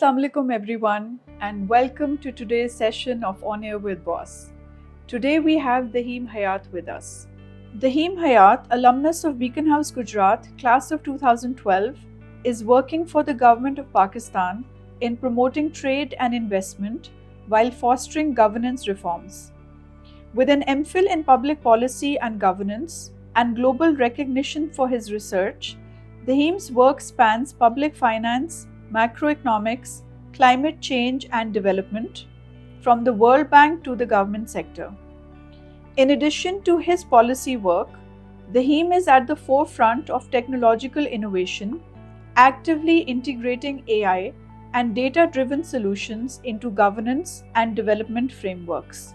Assalamu alaikum everyone, and welcome to today's session of On Air with Boss. Today we have Daheem Hayat with us. Daheem Hayat, alumnus of Beaconhouse, Gujrat, class of 2012, is working for the government of Pakistan in promoting trade and investment while fostering governance reforms. With an MPhil in public policy and governance and global recognition for his research, Daheem's work spans public finance, macroeconomics, climate change and development, from the World Bank to the government sector. In addition to his policy work, Daheem is at the forefront of technological innovation, actively integrating AI and data-driven solutions into governance and development frameworks.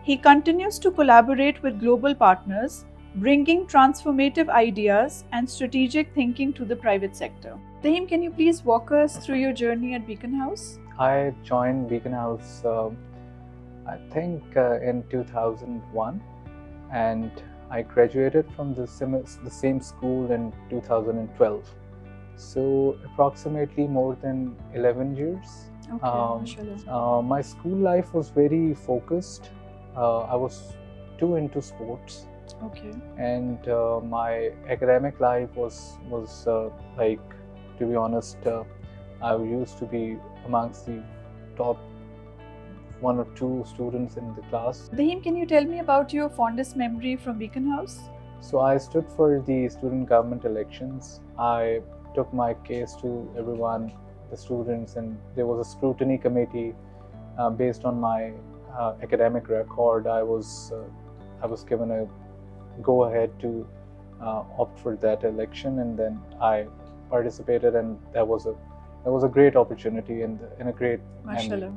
He continues to collaborate with global partners, bringing transformative ideas and strategic thinking to the private sector. Daheem, can you please walk us through your journey at Beaconhouse? I joined Beaconhouse, I think in 2001, and I graduated from the same school in 2012. So approximately more than 11 years. Okay, my school life was very focused. I was too into sports. Okay. And my academic life was like, to be honest, I used to be amongst the top 1 or 2 students in the class. Daheem, can you tell me about your fondest memory from Beaconhouse? So I stood for the student government elections. I took my case to everyone, the students, and there was a scrutiny committee based on my academic record. I was given a go ahead to opt for that election, and then I participated, and that was a great opportunity and a great Mashallah.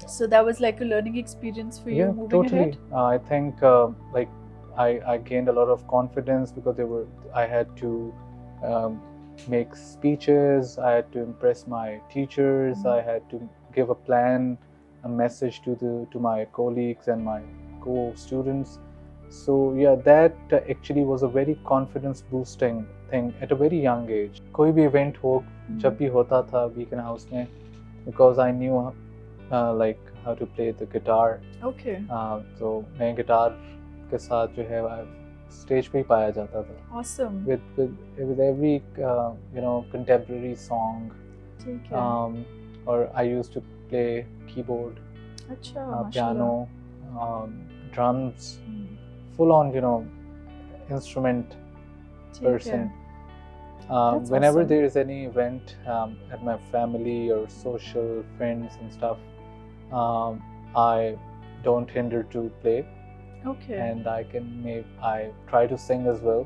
So that was like a learning experience for you moving totally ahead? I think I gained a lot of confidence because I had to make speeches, I had to impress my teachers, I had to give a plan, a message to my colleagues and my co-students. So yeah, that actually was a very confidence boosting thing at a very young age. कोई भी event हो, जब भी होता था Beaconhouse में, because I knew like how to play the guitar. Okay. So मैं guitar के साथ जो है stage पे ही पाया जाता था. Awesome. With every contemporary song. ठीक है. Or I used to play keyboard, अच्छा, piano, drums. Full on, instrument person. Whenever awesome. there is any event at my family or social friends and stuff, I don't hinder to play. Okay. And I try to sing as well.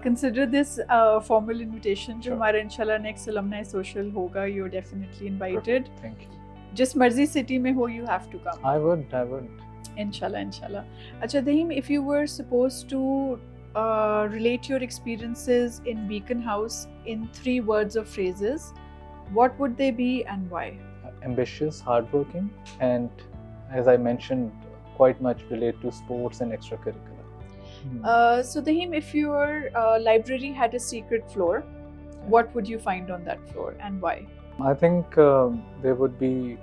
Consider this a formal invitation. Sure. जो हमारा इंशाल्लाह next alumni social होगा, you're definitely invited. Perfect. Thank you. जिस मर्जी city में हो, you have to come. I would. Inshallah. Acha Daheem, if you were supposed to relate your experiences in Beaconhouse in 3 words or phrases, what would they be and why? Ambitious, hardworking, and as I mentioned, quite much relate to sports and extracurricular. So Daheem, if your library had a secret floor, what would you find on that floor and why? I think there would be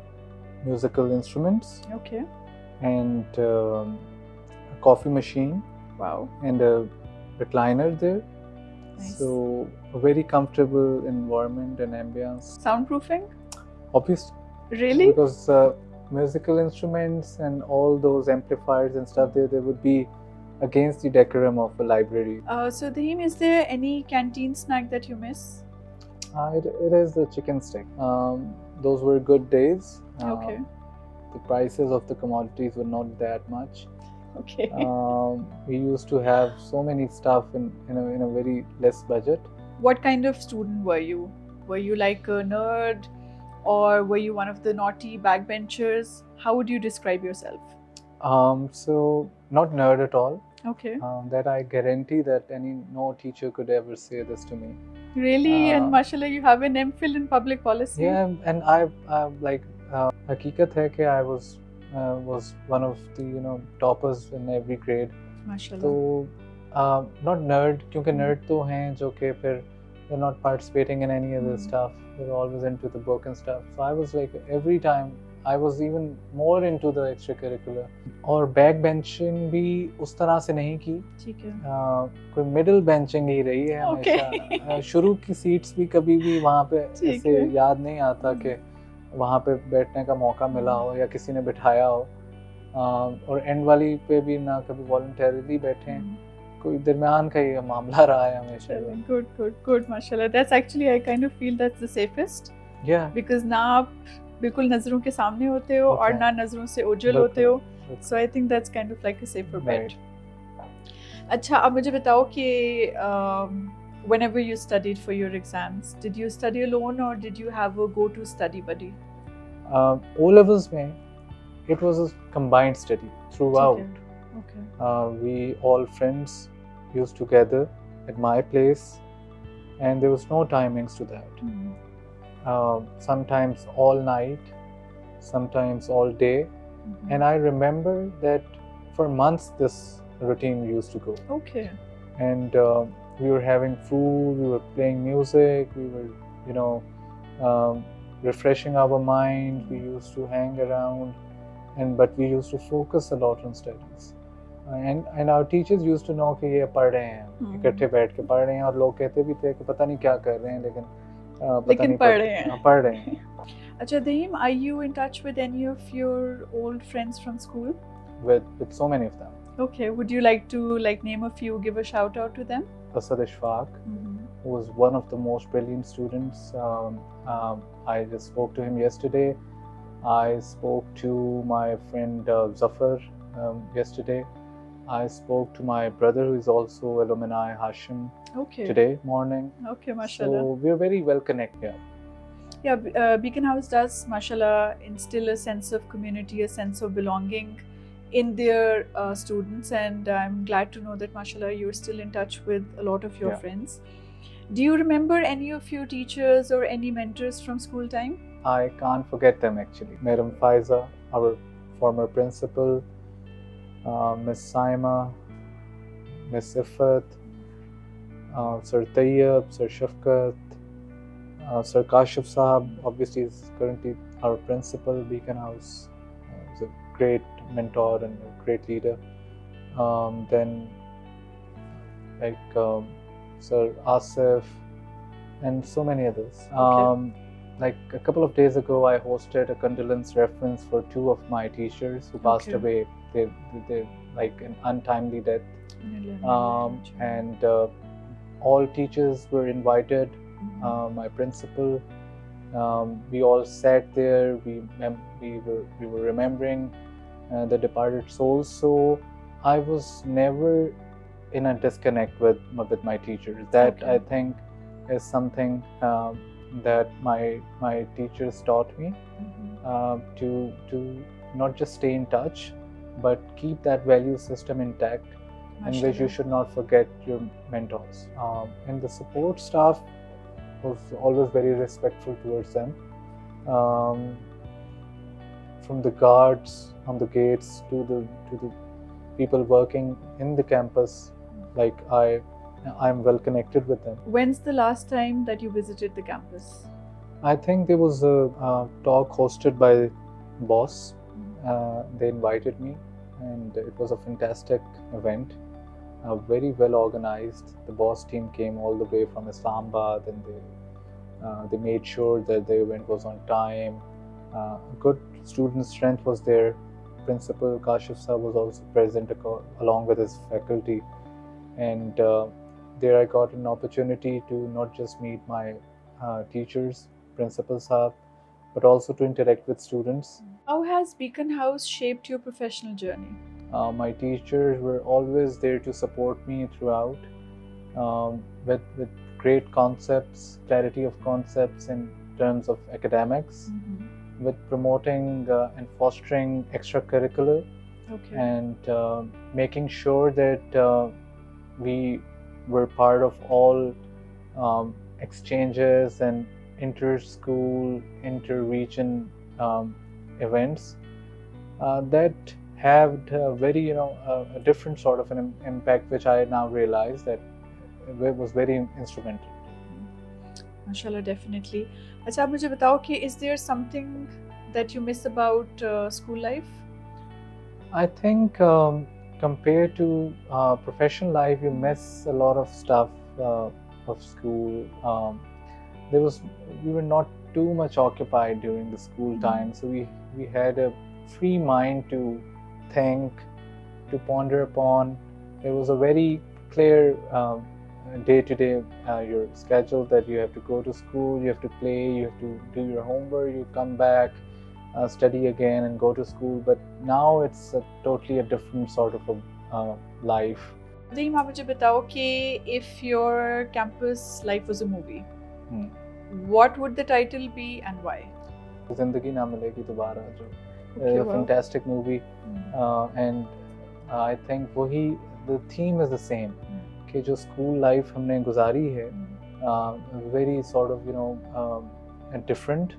musical instruments. Okay. And a coffee machine. Wow. And a recliner there. Nice. So a very comfortable environment and ambience. Soundproofing? Obviously. Really? Because musical instruments and all those amplifiers and stuff they would be against the decorum of a library. So Daheem, is there any canteen snack that you miss? It is the chicken stick. Those were good days. Okay. The prices of the commodities were not that much. Okay. We used to have so many stuff in a very less budget. What kind of student were you? Were you like a nerd, or were you one of the naughty backbenchers? How would you describe yourself? So not nerd at all. Okay. That I guarantee that no teacher could ever say this to me. Really? And mashallah, you have an MPhil in public policy? Yeah, and I like hakikat hai कि I was one of the toppers in every grade. Mashallah. तो not nerd, क्योंकि nerd तो हैं जो कि फिर they're not participating in any of this stuff. They're always into the book and stuff. So I was like, every time I was even more into the extracurricular. और back benching भी उस तरह से नहीं की, ठीक है, कोई मिडिल बेंचिंग ही रही है हमेशा। शुरू की सीट्स भी कभी भी वहाँ पे ऐसे याद नहीं आता कि वहाँ पे बैठने का मौका मिला हो या किसी ने बिठाया हो, और एंड वाली पे भी ना कभी वॉलंटरीली बैठे हैं, कोई दरमियान का ही मामला रहा है हमेशा। गुड माशाल्लाह, that's actually I kind of feel that's the safest, because ना आप बिल्कुल नजरों के सामने होते हो और ना नजरों से ओझल होते हो, so I think that's kind of like a safer bet. अच्छा, अब मुझे बताओ कि whenever you studied for your exams, did you study alone or did you have a go-to study buddy? O levels में it was a combined study throughout. Okay. We all friends used to gather at my place, and there was no timings to that. Sometimes all night, sometimes all day, and I remember that for months this routine used to go. Okay. And we were having food, we were playing music, we were, refreshing our mind. We used to hang around, but we used to focus a lot on studies. And our teachers used to know कि ये पढ़ रहे हैं, इकट्ठे बैठ के पढ़ रहे हैं, और लोग कहते भी थे कि पता नहीं क्या कर रहे हैं, लेकिन पता नहीं पढ़ रहे हैं। अच्छा Daheem, are you in touch with any of your old friends from school? With so many of them. Okay, would you like to name a few, give a shout out to them? Asad Ishfaq, who was one of the most brilliant students. I just spoke to him yesterday. I spoke to my friend Zafar yesterday. I spoke to my brother, who is also alumni, Hashim, today morning. Okay, mashallah. So we're very well connected. Yeah, Beaconhouse does, mashallah, instill a sense of community, a sense of belonging in their students, and I'm glad to know that, mashallah, you're still in touch with a lot of your friends. Do you remember any of your teachers or any mentors from school time? I can't forget them actually. Madam Faiza, our former principal, Miss Saima, Miss Ifat, Sir Tayyab, Sir Shafkat, Sir Kashif Sahab, obviously is currently our principal, Beaconhouse. He's a great mentor and a great leader. Then Sir Asif and so many others. Like a couple of days ago, I hosted a condolence reference for two of my teachers who passed away. They like an untimely death. And all teachers were invited. My principal. We all sat there. We were remembering the departed souls. So I was never in a disconnect with my teachers. That I think is something that my teachers taught me, to not just stay in touch, but keep that value system intact, in which you should not forget your mentors. And the support staff was always very respectful towards them. From the guards on the gates to the people working in the campus, like I'm well connected with them. When's the last time that you visited the campus? I think there was a talk hosted by boss. They invited me, and it was a fantastic event. Very well organized. The boss team came all the way from Islamabad, and they made sure that the event was on time. Good student strength was there. Principal Kashif Sahab was also present along with his faculty, and there I got an opportunity to not just meet my teachers, Principal Sahab, but also to interact with students. How has Beaconhouse shaped your professional journey? My teachers were always there to support me throughout, with great concepts, clarity of concepts in terms of academics, with promoting and fostering extracurricular, and making sure that we were part of all exchanges and inter-school, inter-region events that have very, a different sort of an impact, which I now realize that it was very instrumental. माशाल्लाह, definitely. अच्छा, आप मुझे बताओ कि is there something that you miss about school life? I think compared to professional life, you miss a lot of stuff of school. We were not too much occupied during the school time, so we had a free mind to think, to ponder upon. There was a very clear day-to-day your schedule that you have to go to school, you have to play, you have to do your homework, you come back, study again and go to school. But now it's totally a different sort of a life. Daheem, आप मुझे बताओ कि if your campus life was a movie, what would the title be and why? जिंदगी ना मिलेगी दोबारा, जो Okay, wow. fantastic movie. And I think वही the theme is the same, कि जो school life हमने गुजारी है, very sort of different,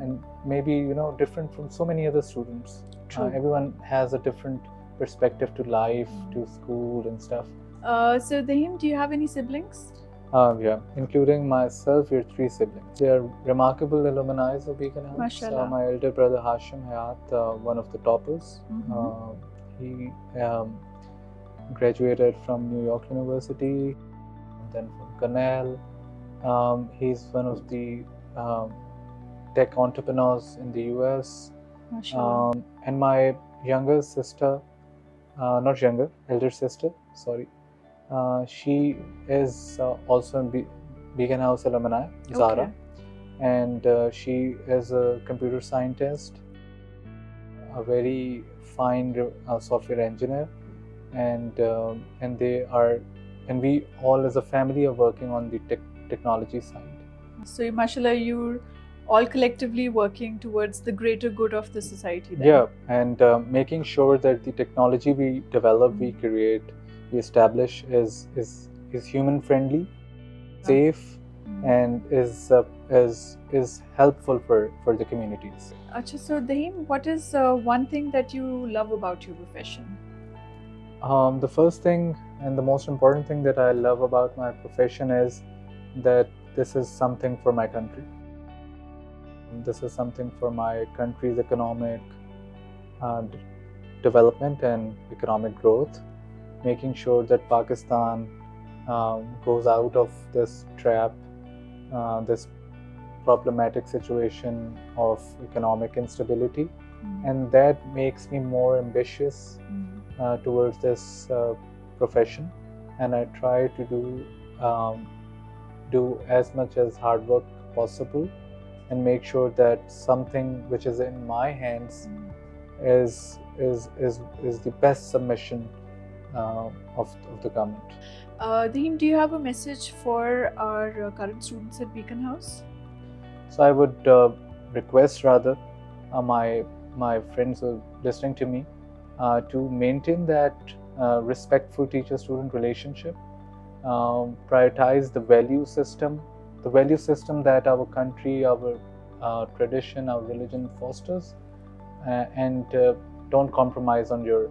and maybe different from so many other students. Everyone has a different perspective to life, to school and stuff. So Daheem, do you have any siblings? Yeah, including myself, we're 3 siblings. They are remarkable alumni of Beaconhouse. Mashallah. My elder brother Hashim Hayat, one of the toppers. He graduated from New York University, then from Cornell. He's one of the tech entrepreneurs in the US. And my younger sister, not younger, elder sister, sorry. She is also a Beaconhouse alumni, Zara. Okay. And she is a computer scientist, a very fine software engineer, and we all as a family are working on the technology side. So mashallah, you're all collectively working towards the greater good of the society then. Yeah, and making sure that the technology we develop, we create, we establish is human friendly, safe, and is helpful for the communities. Achha, so Daheem, what is one thing that you love about your profession? The first thing and the most important thing that I love about my profession is that this is something for my country. This is something for my country's economic development and economic growth, making sure that Pakistan goes out of this trap, this problematic situation of economic instability, and that makes me more ambitious towards this profession, and I try to do as much as hard work possible and make sure that something which is in my hands is the best submission of the government. Daheem, do you have a message for our current students at Beaconhouse? So I would request rather my friends who are listening to me to maintain that respectful teacher-student relationship, prioritize the value system that our country, our tradition, our religion fosters, and don't compromise on your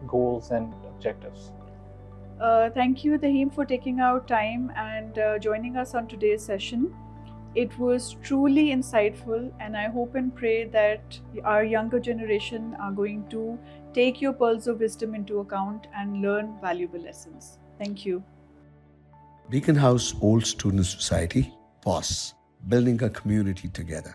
goals and objectives. Thank you, Daheem, for taking out time and joining us on today's session. It was truly insightful, and I hope and pray that our younger generation are going to take your pearls of wisdom into account and learn valuable lessons. Thank you. Beaconhouse Old Student Society, POS, building a community together.